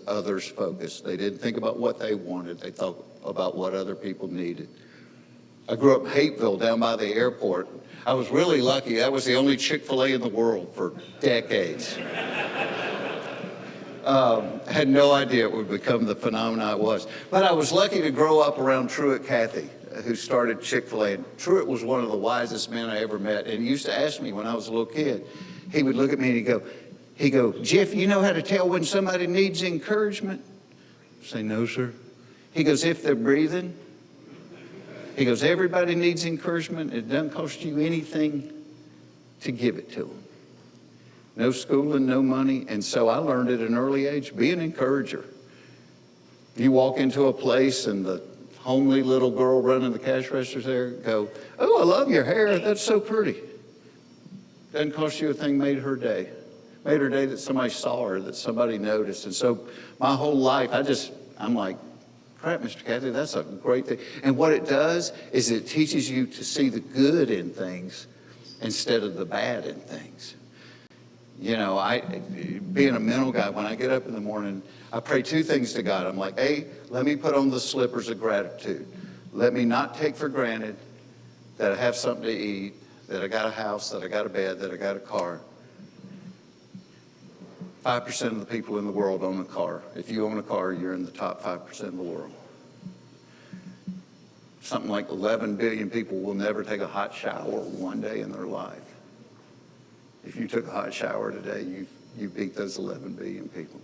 others focused. They didn't think about what they wanted. They thought about what other people needed. I grew up in Hapeville down by the airport. I was really lucky. That was the only Chick-fil-A in the world for decades. Had no idea it would become the phenomenon it was. But I was lucky to grow up around Truett Cathy, who started Chick-fil-A. And Truett was one of the wisest men I ever met. And he used to ask me when I was a little kid, he would look at me and he'd go, Jeff, you know how to tell when somebody needs encouragement? I say, no, sir. He goes, if they're breathing. He goes, everybody needs encouragement. It doesn't cost you anything to give it to them. No schooling, no money. And so I learned at an early age, be an encourager. You walk into a place and the homely little girl running the cash registers there go, oh, I love your hair. That's so pretty. Doesn't cost you a thing, made her day. Made her day that somebody saw her, that somebody noticed. And so my whole life, I'm like, crap, Mr. Cathy, that's a great thing. And what it does is it teaches you to see the good in things instead of the bad in things. You know, being a mental guy, when I get up in the morning, I pray two things to God. I'm like, A, let me put on the slippers of gratitude. Let me not take for granted that I have something to eat, that I got a house, that I got a bed, that I got a car. 5% of the people in the world own a car. If you own a car, you're in the top 5% of the world. Something like 11 billion people will never take a hot shower one day in their life. If you took a hot shower today, you beat those 11 billion people.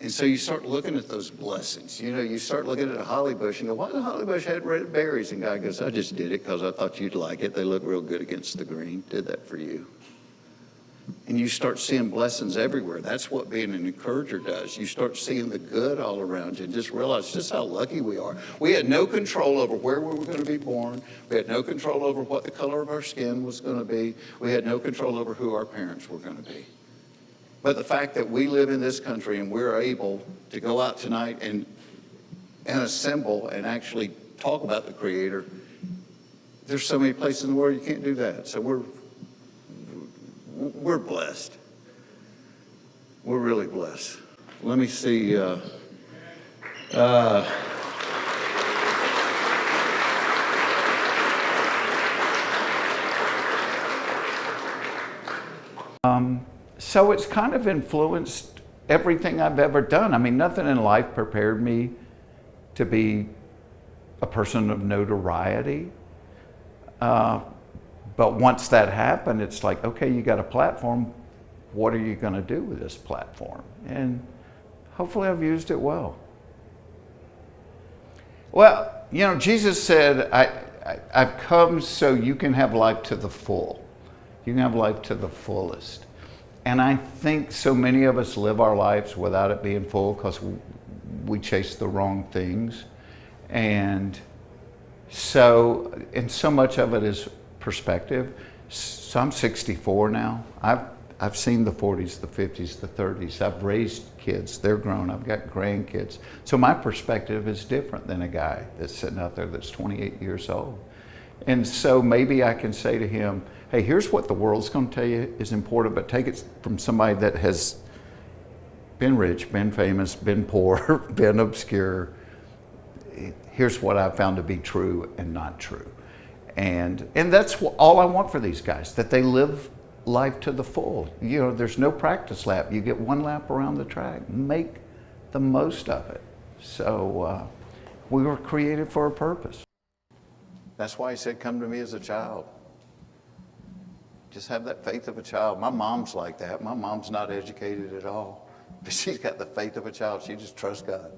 And so you start looking at those blessings. You know, you start looking at a holly bush and go, why the holly bush had red berries? And God goes, I just did it because I thought you'd like it. They look real good against the green. Did that for you. And you start seeing blessings everywhere. That's what being an encourager does. You start seeing the good all around you and just realize just how lucky we are. We had no control over where we were going to be born. We had no control over what the color of our skin was going to be. We had no control over who our parents were going to be. But the fact that we live in this country and we're able to go out tonight and assemble and actually talk about the Creator, there's so many places in the world you can't do that. So we're blessed. We're really blessed. Let me see. So it's kind of influenced everything I've ever done. I mean, nothing in life prepared me to be a person of notoriety. But once that happened, it's like, okay, you got a platform. What are you going to do with this platform? And hopefully I've used it well. Well, you know, Jesus said, I've come so you can have life to the full. You can have life to the fullest. And I think so many of us live our lives without it being full because we chase the wrong things. And so much of it is perspective. So I'm 64 now. I've seen the 40s, the 50s, the 30s. I've raised kids. They're grown. I've got grandkids. So my perspective is different than a guy that's sitting out there that's 28 years old. And so maybe I can say to him, hey, here's what the world's going to tell you is important, but take it from somebody that has been rich, been famous, been poor, been obscure. Here's what I found to be true and not true. And that's all I want for these guys, that they live life to the full. You know, there's no practice lap. You get one lap around the track. Make the most of it. So we were created for a purpose. That's why he said, come to me as a child. Just have that faith of a child. My mom's like that. My mom's not educated at all, but she's got the faith of a child. She just trusts God.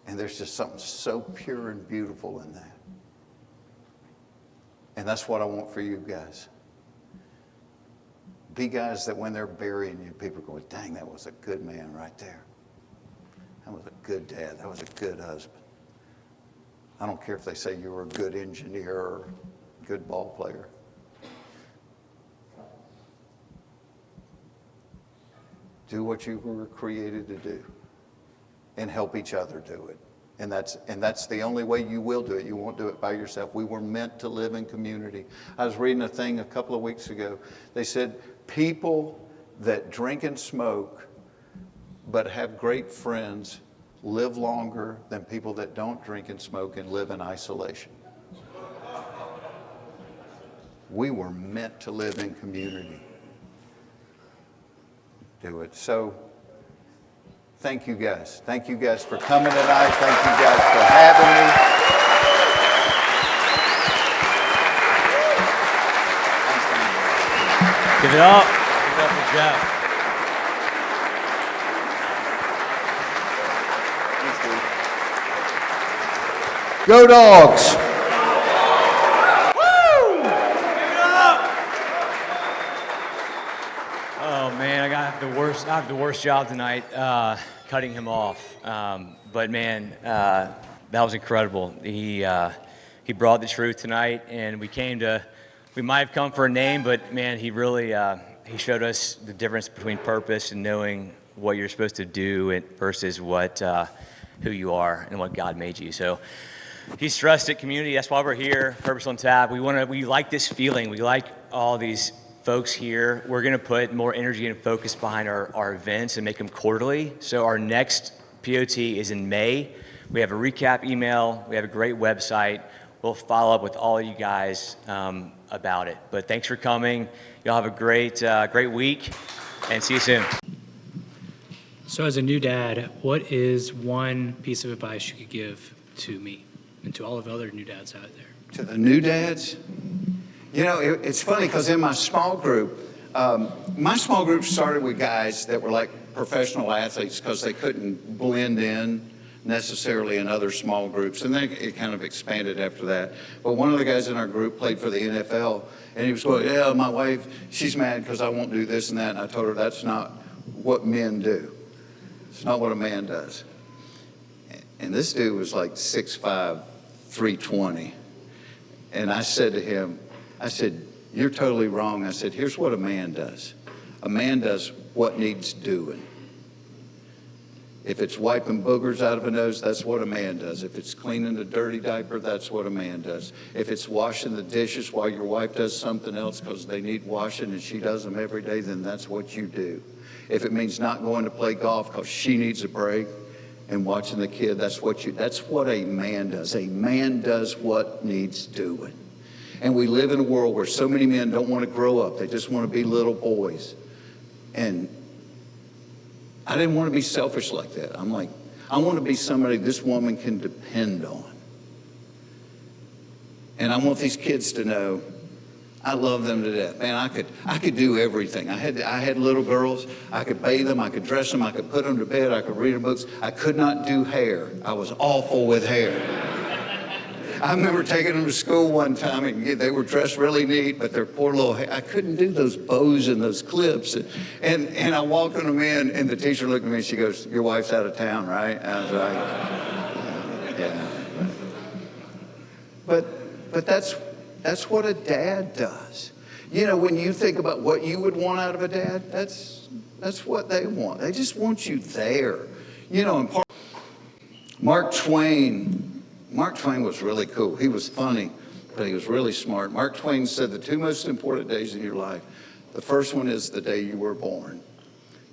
And there's just something so pure and beautiful in that. And that's what I want for you guys. Be guys that when they're burying you, people are going, dang, that was a good man right there. That was a good dad. That was a good husband. I don't care if they say you were a good engineer or a good ball player. Do what you were created to do and help each other do it. And that's the only way you will do it. You won't do it by yourself. We were meant to live in community. I was reading a thing a couple of weeks ago. They said people that drink and smoke but have great friends live longer than people that don't drink and smoke and live in isolation. We were meant to live in community. Do it. So, thank you guys. Thank you guys for coming tonight. Thank you guys for having me. Give it up. Give it up for Jeff. Go Dogs! Oh man, I have the worst job tonight, cutting him off. But man, that was incredible. He brought the truth tonight, and we might have come for a name, but man, he really he showed us the difference between purpose and knowing what you're supposed to do versus who you are and what God made you. So he stressed it, community. That's why we're here. Purpose on Tap. We like this feeling. We like all these folks here. We're going to put more energy and focus behind our events and make them quarterly. So our next POT is in May. We have a recap email. We have a great website. We'll follow up with all of you guys about it. But thanks for coming. Y'all have a great week, and see you soon. So as a new dad, what is one piece of advice you could give to me and to all of the other new dads out there? To the new dads? You know, it's funny because in my small group started with guys that were like professional athletes because they couldn't blend in necessarily in other small groups. And then it kind of expanded after that. But one of the guys in our group played for the NFL, and he was going, yeah, my wife, she's mad because I won't do this and that. And I told her that's not what men do. It's not what a man does. And this dude was like 6'5", 320. And I said to him, I said, you're totally wrong. I said, here's what a man does. A man does what needs doing. If it's wiping boogers out of a nose, that's what a man does. If it's cleaning a dirty diaper, that's what a man does. If it's washing the dishes while your wife does something else because they need washing and she does them every day, then that's what you do. If it means not going to play golf because she needs a break and watching the kid, that's what a man does. A man does what needs doing. And we live in a world where so many men don't want to grow up. They just want to be little boys. And I didn't want to be selfish like that. I'm like, I want to be somebody this woman can depend on. And I want these kids to know I love them to death. Man, I could do everything. I had little girls. I could bathe them. I could dress them. I could put them to bed. I could read their books. I could not do hair. I was awful with hair. I remember taking them to school one time, and they were dressed really neat, but their poor little hair, I couldn't do those bows and those clips. And I walked them in, and the teacher looked at me, and she goes, your wife's out of town, right? And I was like, yeah. But that's what a dad does. You know, when you think about what you would want out of a dad, that's what they want. They just want you there. You know, and Mark Twain was really cool. He was funny, but he was really smart. Mark Twain said the two most important days in your life, the first one is the day you were born,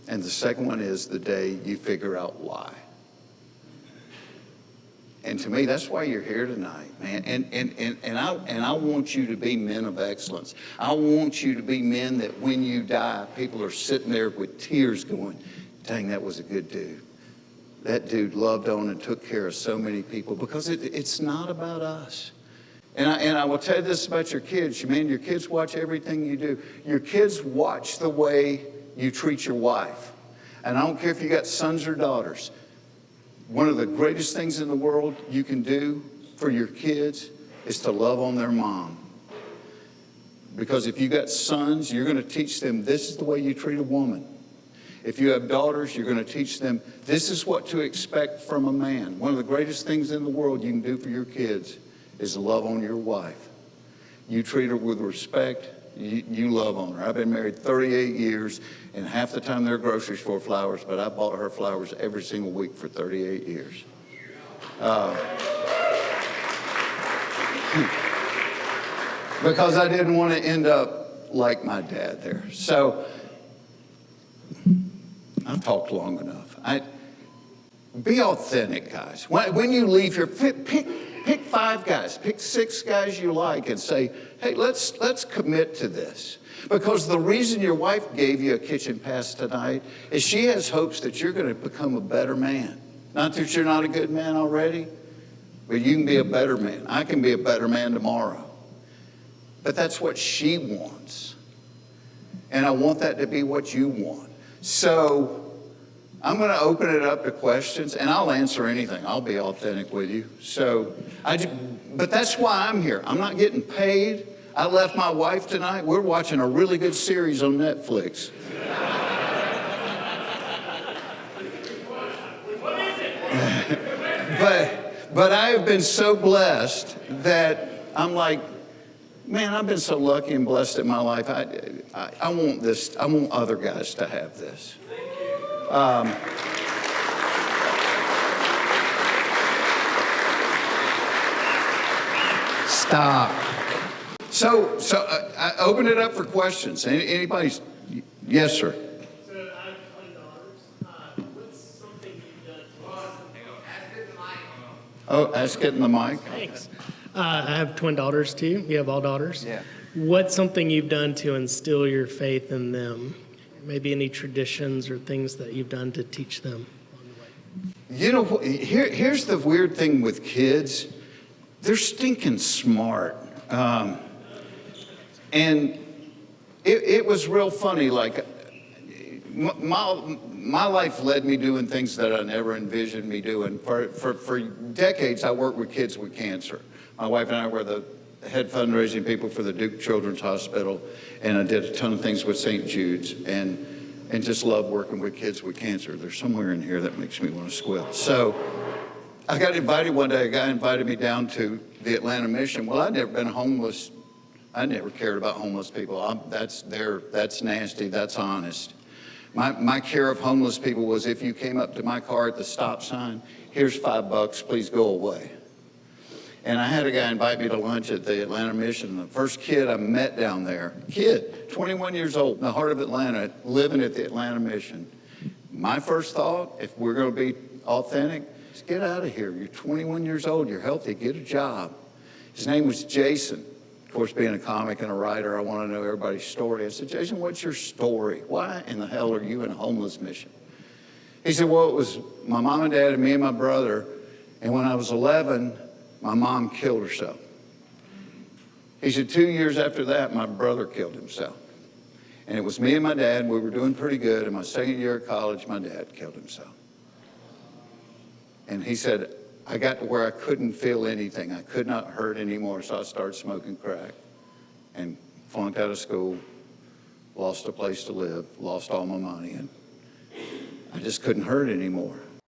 and the second one is the day you figure out why. And to me, that's why you're here tonight, man. And I want you to be men of excellence. I want you to be men that when you die, people are sitting there with tears going, dang, that was a good dude. That dude loved on and took care of so many people, because it's not about us. And I will tell you this about your kids. Man, your kids watch everything you do. Your kids watch the way you treat your wife. And I don't care if you got sons or daughters. One of the greatest things in the world you can do for your kids is to love on their mom. Because if you got sons, you're going to teach them this is the way you treat a woman. If you have daughters, you're going to teach them this is what to expect from a man. One of the greatest things in the world you can do for your kids is love on your wife. You treat her with respect. You love on her. I've been married 38 years, and half the time there are grocery store flowers, but I bought her flowers every single week for 38 years. Because I didn't want to end up like my dad there. So I've talked long enough. Be authentic, guys. When you leave here, pick 5 guys, pick 6 guys you like and say, hey, let's commit to this. Because the reason your wife gave you a kitchen pass tonight is she has hopes that you're going to become a better man. Not that you're not a good man already, but you can be a better man. I can be a better man tomorrow. But that's what she wants. And I want that to be what you want. So I'm going to open it up to questions, and I'll answer anything. I'll be authentic with you. But that's why I'm here. I'm not getting paid. I left my wife tonight. We're watching a really good series on Netflix. But I have been so blessed that I'm like, man, I've been so lucky and blessed in my life. I want this. I want other guys to have this. Stop. So I open it up for questions. Anybody? Yes, sir. So I have 20 daughters. What's something you've done to us? Oh, ask it in the mic. Thanks. I have twin daughters too. You have all daughters? Yeah. What's something you've done to instill your faith in them? Maybe any traditions or things that you've done to teach them on the way? You know, here's the weird thing with kids. They're stinking smart. And it was real funny. Like, my life led me doing things that I never envisioned me doing. For decades, I worked with kids with cancer. My wife and I were the head fundraising people for the Duke Children's Hospital, and I did a ton of things with St. Jude's, and just love working with kids with cancer. There's somewhere in here that makes me want to squeal. So I got invited one day. A guy invited me down to the Atlanta Mission. Well, I'd never been homeless. I never cared about homeless people. That's nasty. That's honest. My care of homeless people was, if you came up to my car at the stop sign, here's $5, please go away. And I had a guy invite me to lunch at the Atlanta Mission. The first kid I met down there, 21 years old, in the heart of Atlanta, living at the Atlanta Mission. My first thought, if we're going to be authentic, is get out of here. You're 21 years old, you're healthy, get a job. His name was Jason. Of course, being a comic and a writer, I want to know everybody's story. I said, Jason, what's your story? Why in the hell are you in a homeless mission? He said, well, it was my mom and dad and me and my brother, and when I was 11, my mom killed herself. He said 2 years after that, my brother killed himself. And it was me and my dad. We were doing pretty good. In my second year of college, my dad killed himself. And he said, I got to where I couldn't feel anything. I could not hurt anymore, so I started smoking crack and flunked out of school, lost a place to live, lost all my money, and I just couldn't hurt anymore.